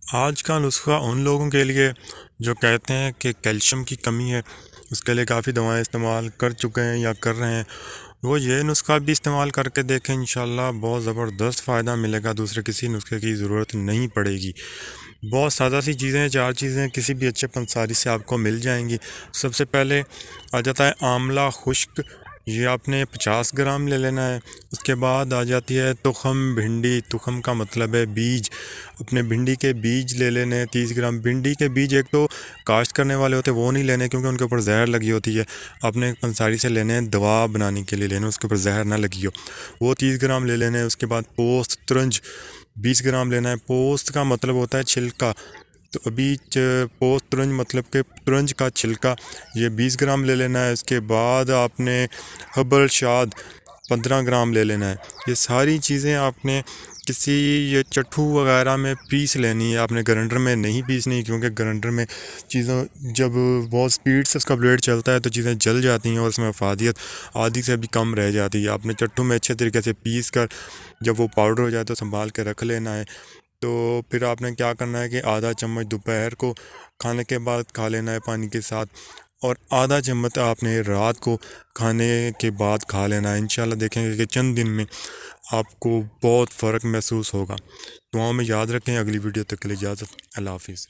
आज का नुस्खा उन लोगों के लिए जो कहते हैं कि कैल्शियम की कमी है, उसके लिए काफ़ी दवाएं इस्तेमाल कर चुके हैं या कर रहे हैं। वो ये नुस्खा भी इस्तेमाल करके देखें, इंशाल्लाह बहुत ज़बरदस्त फ़ायदा मिलेगा। दूसरे किसी नुस्खे की ज़रूरत नहीं पड़ेगी। बहुत सादा सी चीज़ें हैं, 4 चीज़ें किसी भी अच्छे पंसारी से आपको मिल जाएंगी। सबसे पहले आ जाता है आंवला खुश्क, ये आपने 50 ग्राम ले लेना है। उसके बाद आ जाती है तुखम भिंडी, तुखम का मतलब है बीज। अपने भिंडी के बीज ले लेने हैं 30 ग्राम। भिंडी के बीज एक तो काश्त करने वाले होते हैं, वो नहीं लेने क्योंकि उनके ऊपर जहर लगी होती है। आपने पंसारी से लेने हैं दवा बनाने के लिए लेने, उसके ऊपर जहर ना लगी हो। वो 30 ग्राम ले लेने हैं। उसके बाद पोस्त तुरंज 20 ग्राम लेना है। पोस्त का मतलब होता है छिलका, तो अभी पोस्त तुरंज मतलब के तुरंज का छिलका, ये 20 ग्राम ले लेना है। इसके बाद आपने हर्बल शाद 15 ग्राम ले लेना है। ये सारी चीज़ें आपने किसी ये चट्टू वगैरह में पीस लेनी है, आपने ग्राइंडर में नहीं पीसनी, क्योंकि ग्राइंडर में चीज़ों जब बहुत स्पीड से उसका ब्लेड चलता है तो चीज़ें जल जाती हैं और उसमें अफादियत आधी से भी कम रह जाती है। आपने चट्टू में अच्छे तरीके से पीस कर जब वो पाउडर हो जाए तो संभाल के रख लेना है। तो फिर आपने क्या करना है कि आधा चम्मच दोपहर को खाने के बाद खा लेना है पानी के साथ, और आधा चम्मच आपने रात को खाने के बाद खा लेना है। इंशाल्लाह देखेंगे कि चंद दिन में आपको बहुत फ़र्क महसूस होगा। दुआओं में याद रखें। अगली वीडियो तक के लिए इजाज़त। अल्लाह हाफिज़।